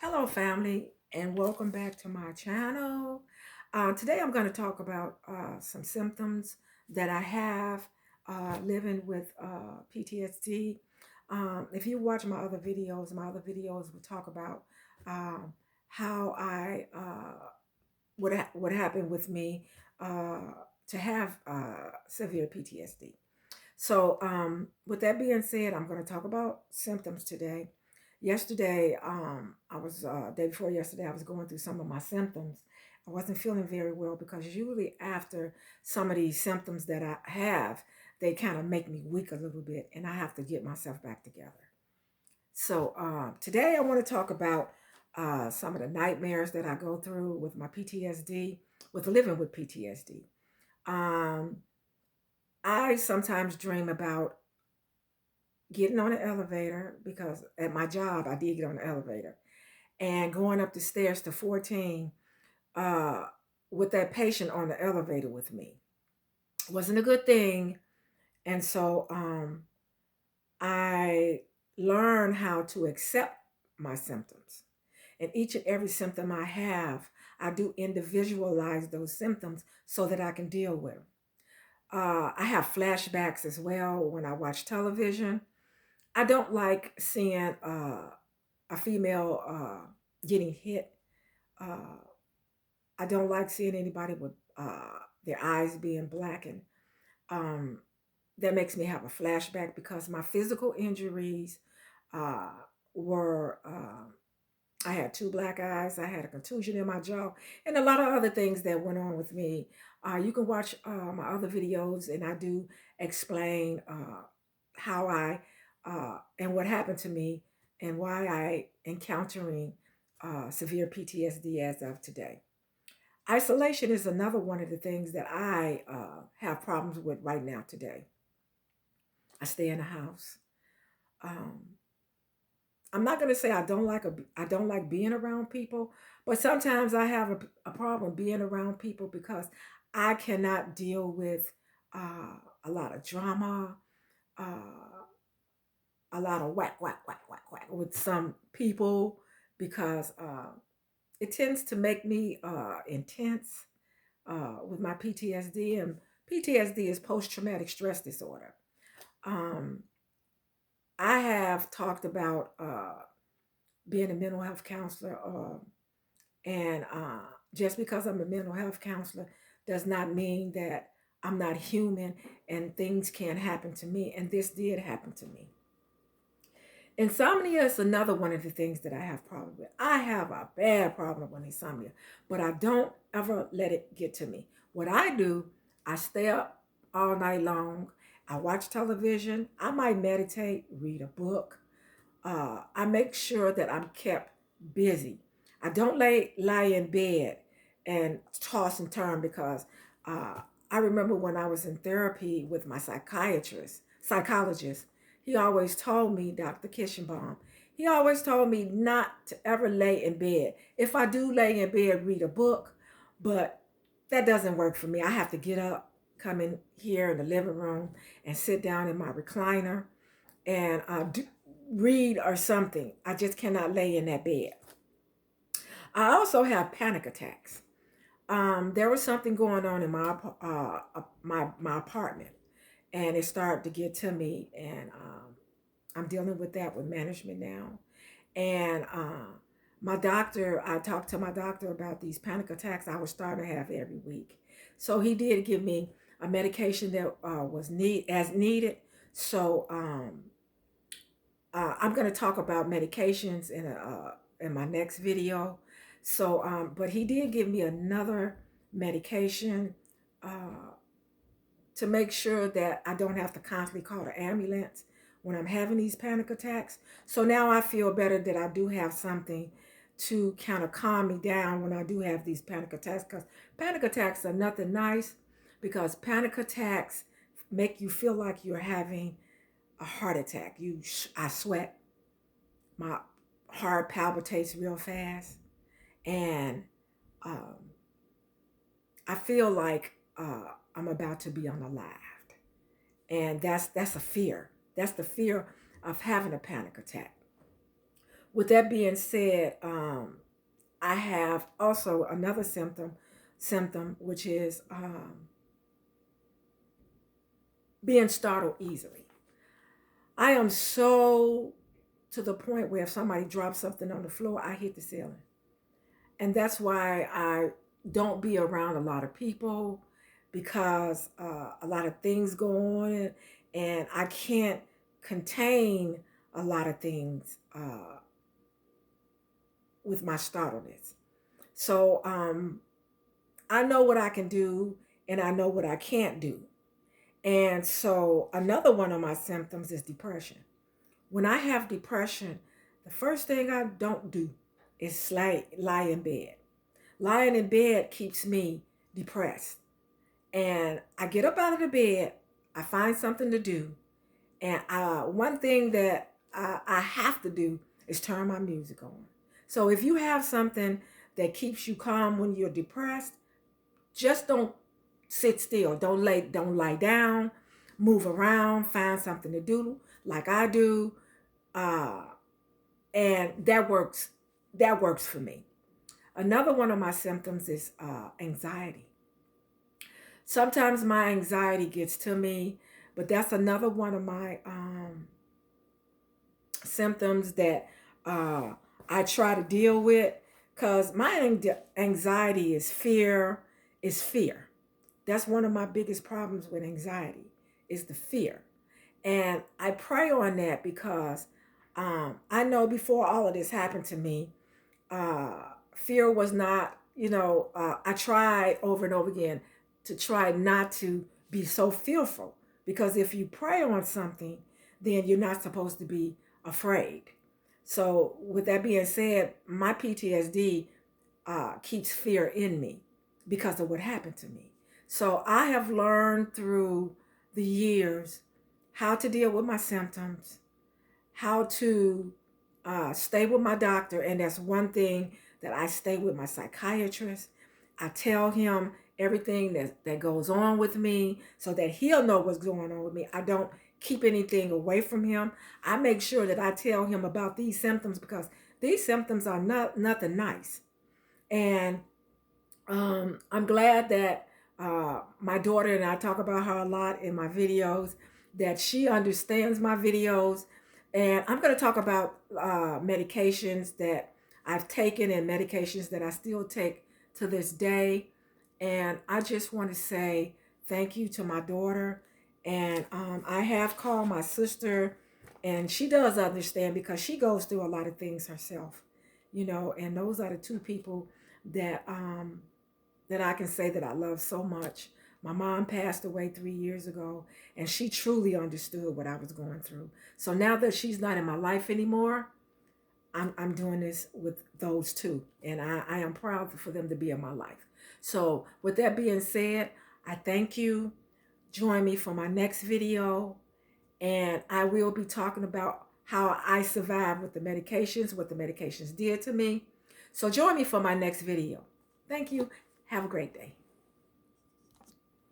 Hello, family, and welcome back to my channel. Today, I'm going to talk about some symptoms that I have living with PTSD. If you watch my other videos will talk about um, how what happened with me uh, to have severe PTSD. So, with that being said, I'm going to talk about symptoms today. Yesterday, day before yesterday, I was going through some of my symptoms. I wasn't feeling very well because usually after some of these symptoms that I have, they kind of make me weak a little bit, and I have to get myself back together. So, today I want to talk about some of the nightmares that I go through with my PTSD, with living with PTSD. Um, I sometimes dream about getting on an elevator because at my job I did get on the elevator and going up the stairs to 14 uh, with that patient on the elevator with me wasn't a good thing. And so I learned how to accept my symptoms. And each and every symptom I have, I do individualize those symptoms so that I can deal with them. I have flashbacks as well when I watch television. I don't like seeing a female getting hit. Uh, I don't like seeing anybody with their eyes being blackened. Um, that makes me have a flashback because my physical injuries uh, were I had two black eyes, I had a contusion in my jaw, and a lot of other things that went on with me. You can watch my other videos, and I do explain how I and what happened to me and why I encountering severe PTSD as of today. Isolation is another one of the things that I have problems with right now today. I stay in the house. Um, I'm not going to say I don't like being around people, but sometimes I have a problem being around people because I cannot deal with a lot of drama, uh, a lot of whack with some people because it tends to make me intense with my PTSD, and PTSD is post traumatic stress disorder. Um, I have talked about being a mental health counselor, and just because I'm a mental health counselor does not mean that I'm not human and things can't happen to me. And this did happen to me. Insomnia is another one of the things that I have problem with. I have a bad problem with insomnia, but I don't ever let it get to me. What I do, I stay up all night long. I watch television. I might meditate, read a book. I make sure that I'm kept busy. I don't lie in bed and toss and turn because uh, I remember when I was in therapy with my psychologist, he always told me, Dr. Kishenbaum, he always told me not to ever lay in bed. If I do lay in bed, read a book, but that doesn't work for me. I have to get up, come in here in the living room, and sit down in my recliner and read or something. I just cannot lay in that bed. I also have panic attacks. There was something going on in my apartment, and it started to get to me, and I'm dealing with that with management now. And I talked to my doctor about these panic attacks I was starting to have every week. So he did give me a medication that was needed. So I'm going to talk about medications in my next video. So, but he did give me another medication uh, to make sure that I don't have to constantly call the ambulance when I'm having these panic attacks. So now I feel better that I do have something to kind of calm me down when I do have these panic attacks, because panic attacks are nothing nice, because panic attacks make you feel like you're having a heart attack. I sweat, my heart palpitates real fast, and um, I feel like I'm about to be unalived, and that's a fear. That's the fear of having a panic attack. With that being said, I have also another symptom which is being startled easily. I am so to the point where if somebody drops something on the floor, I hit the ceiling. And that's why I don't be around a lot of people, because a lot of things go on, and I can't contain a lot of things with my startledness. So I know what I can do and I know what I can't do. And so another one of my symptoms is depression. When I have depression, the first thing I don't do is lie in bed. Lying in bed keeps me depressed. And I get up out of the bed, I find something to do. And one thing that I have to do is turn my music on. So if you have something that keeps you calm when you're depressed, just don't sit still. Don't lie down. Move around. Find something to do, like I do, uh, and that works. That works for me. Another one of my symptoms is anxiety. Sometimes my anxiety gets to me, but that's another one of my symptoms that uh, I try to deal with, because my anxiety is fear. Is fear. That's one of my biggest problems with anxiety, is the fear. And I pray on that because I know before all of this happened to me, fear was not, I tried over and over again to try not to be so fearful. Because if you pray on something, then you're not supposed to be afraid. So, with that being said, my PTSD keeps fear in me because of what happened to me. So, I have learned through the years how to deal with my symptoms, how to stay with my doctor. And that's one thing, that I stay with my psychiatrist. I tell him everything that goes on with me so that he'll know what's going on with me. I don't keep anything away from him. I make sure that I tell him about these symptoms, because these symptoms are nothing nice. And I'm glad that my daughter, and I talk about her a lot in my videos, that she understands my videos. And I'm going to talk about medications that I've taken and medications that I still take to this day. And I just want to say thank you to my daughter. And I have called my sister, and she does understand because she goes through a lot of things herself, and those are the two people that that I can say that I love so much. My mom passed away 3 years ago, and she truly understood what I was going through. So now that she's not in my life anymore, I'm doing this with those two, and I am proud for them to be in my life. So with that being said, I thank you. Join me for my next video, and I will be talking about how I survived with the medications, what the medications did to me. So join me for my next video. Thank you. Have a great day.